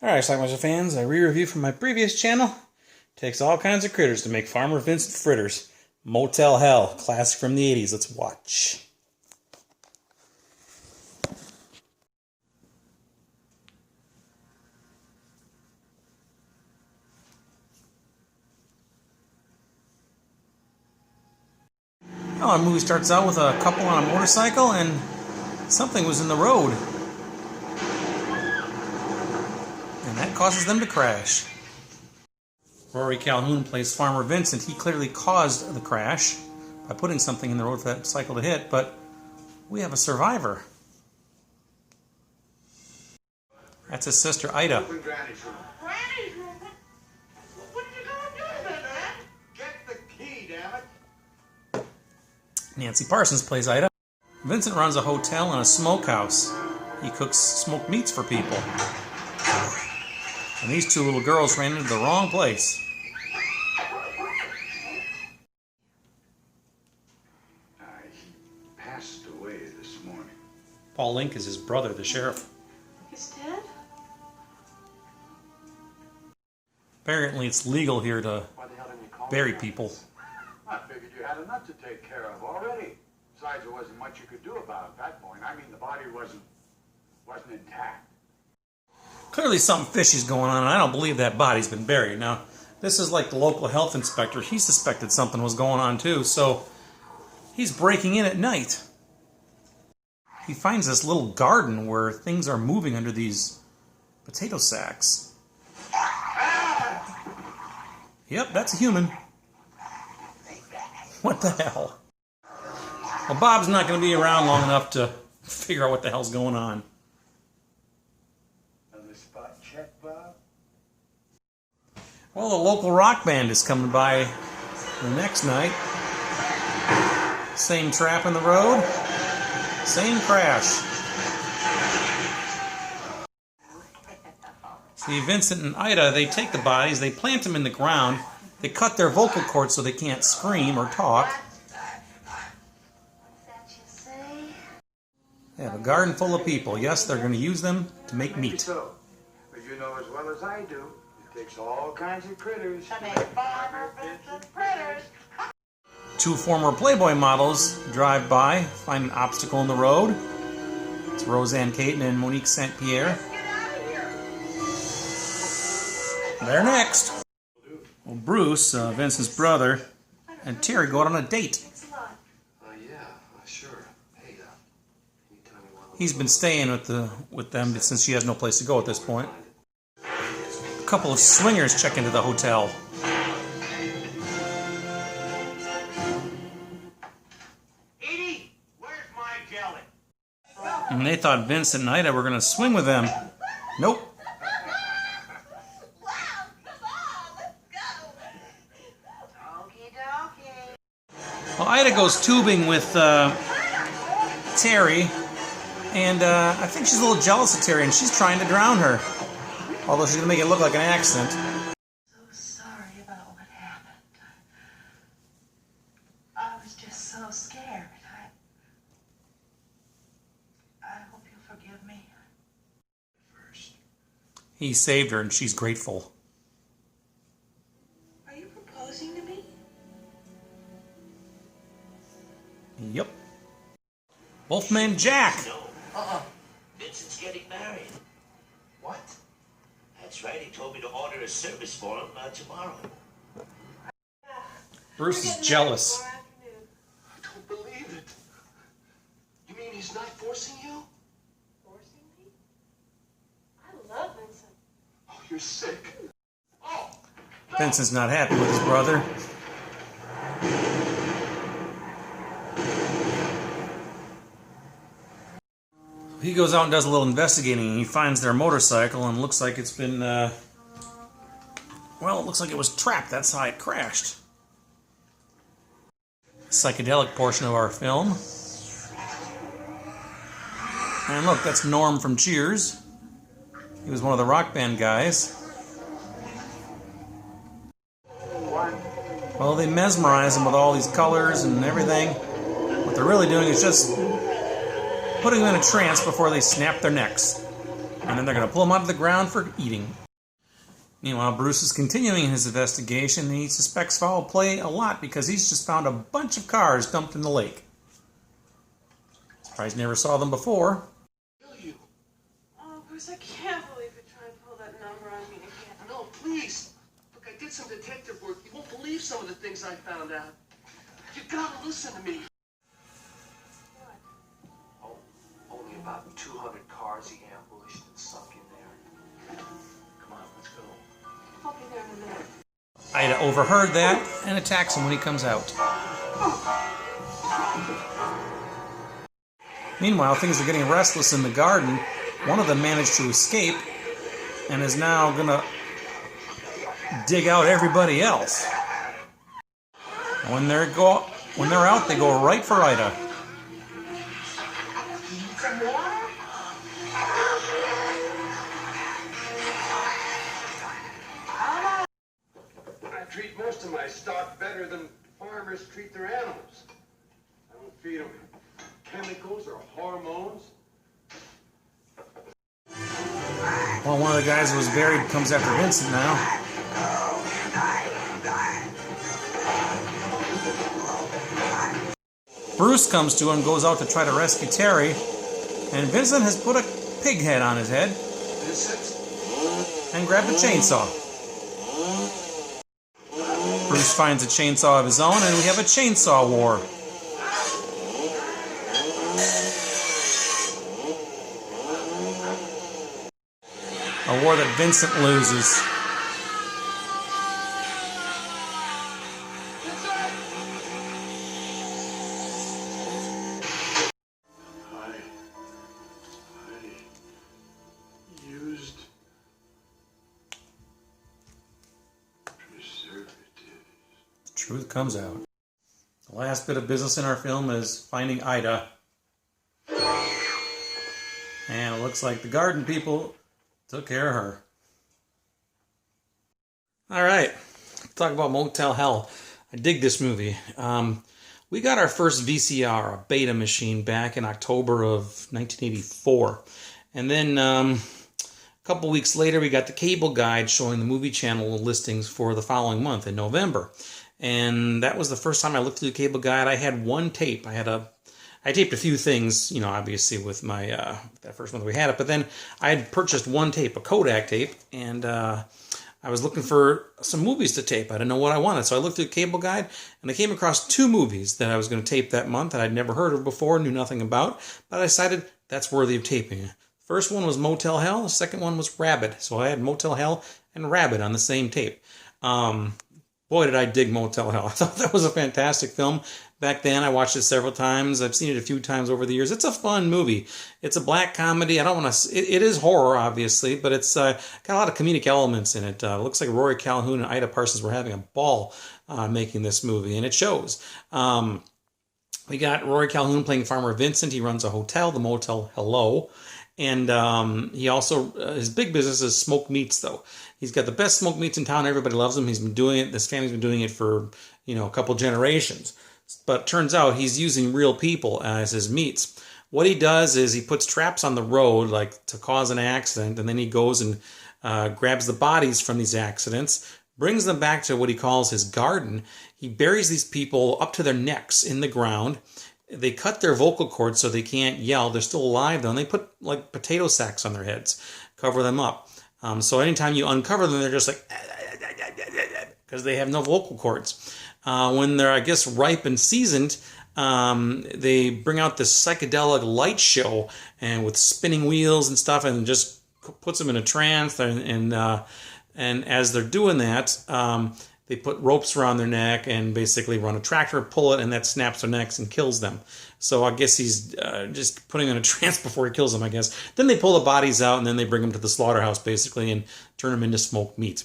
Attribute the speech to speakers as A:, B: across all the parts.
A: Alright, Schlockmeisters fans, a re-review from my previous channel. Takes all kinds of critters to make Farmer Vincent fritters. Motel Hell, classic from the 80s. Let's watch. Well, the movie starts out with a couple on a motorcycle and something was in the road. And that causes them to crash. Rory Calhoun plays Farmer Vincent. He clearly caused the crash by putting something in the road for that cycle to hit, but we have a survivor. That's his sister, Ida.
B: Granny's room. What are you going to do with it, man? Get the key, damn it.
A: Nancy Parsons plays Ida. Vincent runs a hotel and a smokehouse. He cooks smoked meats for people. And these two little girls ran into the wrong place.
B: He passed away this morning.
A: Paul Link is his brother, the sheriff.
C: He's dead?
A: Apparently it's legal here to bury people.
B: I figured you had enough to take care of already. Besides, there wasn't much you could do about it at that point. I mean, the body wasn't intact.
A: Clearly something fishy's going on, and I don't believe that body's been buried. Now, this is like the local health inspector. He suspected something was going on too, so he's breaking in at night. He finds this little garden where things are moving under these potato sacks. Yep, that's a human. What the hell? Well, Bob's not going to be around long enough to figure out what the hell's going on.
B: Another spot check, Bob?
A: Well, the local rock band is coming by the next night. Same trap in the road, same crash. See, Vincent and Ida, they take the bodies, they plant them in the ground, they cut their vocal cords so they can't scream or talk. They have a garden full of people. Yes, they're going to use them to make meat.
B: So, but you know as well as I do, it takes all kinds of critters
C: To make Farmer Vincent fritters.
A: Two former Playboy models drive by, find an obstacle in the road. It's Roseanne Caton and Monique St. Pierre. They're next. Well, Bruce, Vincent's brother, and Terry go out on a date. He's been staying with them since she has no place to go at this point. A couple of swingers check into the hotel.
B: Edie, where's my jelly?
A: And they thought Vincent and Ida were going to swing with them. Nope. Well, Ida goes tubing with Terry. And I think she's a little jealous of Terry, and she's trying to drown her. Although she's going to make it look like an accident.
C: So sorry about what happened. I was just so scared. I hope you'll forgive me.
A: He saved her, and she's grateful.
C: Are you proposing to me?
A: Yep. Wolfman Jack.
D: Vincent's getting married.
B: What?
D: That's right, he told me to order a service for him tomorrow.
A: Bruce is jealous.
B: I don't believe it. You mean he's not forcing you?
C: Forcing me? I love Vincent.
B: Oh, you're sick. Oh!
A: Vincent's not happy with his brother. He goes out and does a little investigating, and he finds their motorcycle, and looks like it's been, well, it looks like it was trapped. That's how it crashed. Psychedelic portion of our film. And look, that's Norm from Cheers. He was one of the rock band guys. Well, they mesmerize him with all these colors and everything. What they're really doing is just putting them in a trance before they snap their necks. and then they're going to pull him out of the ground for eating. Meanwhile, Bruce is continuing his investigation, and he suspects foul play a lot because he's just found a bunch of cars dumped in the lake. Surprised he never saw them before.
C: Oh, Bruce, I can't believe you tried to pull that number on me again.
E: No, please. Look, I did some detective work. You won't believe some of the things I found out. You gotta listen to me.
C: What?
E: Oh, only about 200 cars he ambushed and sunk in there. Come on, let's go.
C: I'll be there in a minute.
A: Ida overheard that and attacks him when he comes out. Meanwhile, things are getting restless in the garden. One of them managed to escape and is now going to dig out everybody else. When they're out, they go right for Ida.
C: Some water?
E: I treat most of my stock better than farmers treat their animals. I don't feed them chemicals or hormones.
A: Well, one of the guys who was buried comes after Vincent now. Bruce comes to him and goes out to try to rescue Terry, and Vincent has put a pig head on his head and grabbed a chainsaw. Bruce finds a chainsaw of his own, and we have a chainsaw war. A war that Vincent loses.
E: I used preservatives.
A: The truth comes out. The last bit of business in our film is finding Ida. And it looks like the garden people took care of her. Alright, talk about Motel Hell. I dig this movie. We got our first VCR, a beta machine, back in October of 1984. And then a couple weeks later, we got the cable guide showing the movie channel listings for the following month in November. And that was the first time I looked through the cable guide. I had one tape. I taped a few things, you know, obviously with my that first month we had it. But then I had purchased one tape, a Kodak tape, and I was looking for some movies to tape. I didn't know what I wanted, so I looked through the cable guide, and I came across two movies that I was going to tape that month that I'd never heard of before, knew nothing about, but I decided that's worthy of taping. First one was Motel Hell. The second one was Rabid. So I had Motel Hell and Rabid on the same tape. Boy, did I dig Motel Hell. I thought that was a fantastic film. Back then, I watched it several times. I've seen it a few times over the years. It's a fun movie. It's a black comedy. I don't want to... It is horror, obviously, but it's got a lot of comedic elements in it. It looks like Rory Calhoun and Ida Parsons were having a ball making this movie, and it shows. We got Rory Calhoun playing Farmer Vincent. He runs a hotel, the Motel Hello. And he also, his big business is smoked meats, though. He's got the best smoked meats in town. Everybody loves him. He's been doing it. This family's been doing it for, a couple generations. But turns out he's using real people as his meats. What he does is he puts traps on the road, like to cause an accident, and then he goes and grabs the bodies from these accidents, brings them back to what he calls his garden. He buries these people up to their necks in the ground. They cut their vocal cords so they can't yell. They're still alive, though, and they put like potato sacks on their heads, cover them up. So anytime you uncover them, they're just like, because they have no vocal cords. When they're, I guess, ripe and seasoned, they bring out this psychedelic light show and with spinning wheels and stuff, and just puts them in a trance. And as they're doing that, they put ropes around their neck and basically run a tractor, pull it, and that snaps their necks and kills them. So I guess he's just putting them in a trance before he kills them, I guess. Then they pull the bodies out, and then they bring them to the slaughterhouse, basically, and turn them into smoked meat.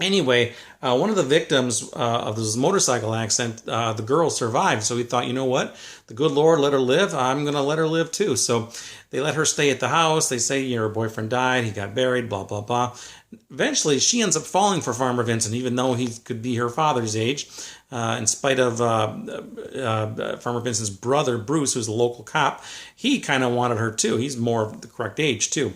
A: Anyway, one of the victims of this motorcycle accident, the girl survived. So he thought, you know what? The good Lord let her live. I'm going to let her live too. So they let her stay at the house. They say, her boyfriend died. He got buried, blah, blah, blah. Eventually, she ends up falling for Farmer Vincent, even though he could be her father's age. In spite of Farmer Vincent's brother, Bruce, who's a local cop, he kind of wanted her too. He's more of the correct age too.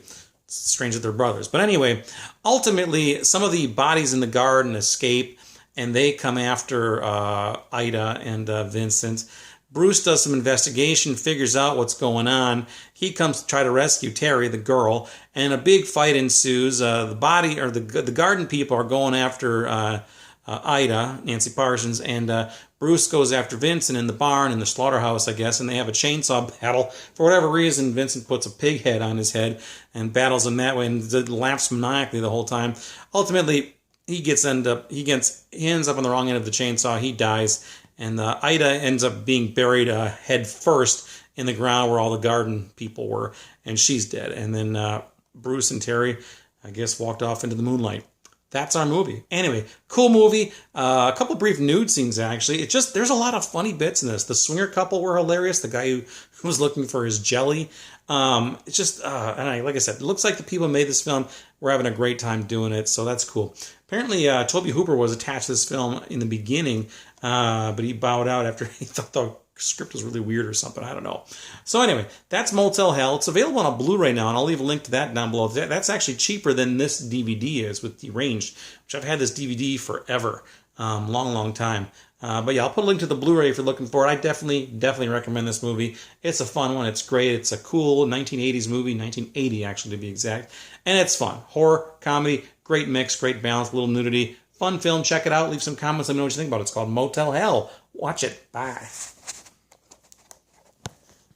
A: strange that they're brothers. But anyway, ultimately, some of the bodies in the garden escape, and they come after Ida and Vincent. Bruce does some investigation, figures out what's going on. He comes to try to rescue Terry, the girl, and a big fight ensues. The garden people are going after Ida, Nancy Parsons, and Bruce goes after Vincent in the barn, in the slaughterhouse, I guess, and they have a chainsaw battle. For whatever reason, Vincent puts a pig head on his head and battles him that way and laughs maniacally the whole time. Ultimately, he ends up on the wrong end of the chainsaw. He dies, and Ida ends up being buried head first in the ground where all the garden people were, and she's dead. And then Bruce and Terry, I guess, walked off into the moonlight. That's our movie. Anyway, cool movie. A couple brief nude scenes, actually. There's a lot of funny bits in this. The swinger couple were hilarious. The guy who was looking for his jelly. Like I said, it looks like the people who made this film were having a great time doing it, so that's cool. Apparently, Tobe Hooper was attached to this film in the beginning, but he bowed out after he thought the script was really weird or something. I don't know. So anyway, that's Motel Hell. It's available on a Blu-ray now, and I'll leave a link to that down below. That's actually cheaper than this DVD is with Deranged, which I've had this DVD forever. Long time. But yeah, I'll put a link to the Blu-ray if you're looking for it. I definitely recommend this movie. It's a fun one. It's great. It's a cool 1980s movie, 1980 actually to be exact. And it's fun. Horror, comedy, great mix, great balance, little nudity. Fun film. Check it out. Leave some comments. Let me know what you think about it. It's called Motel Hell. Watch it. Bye.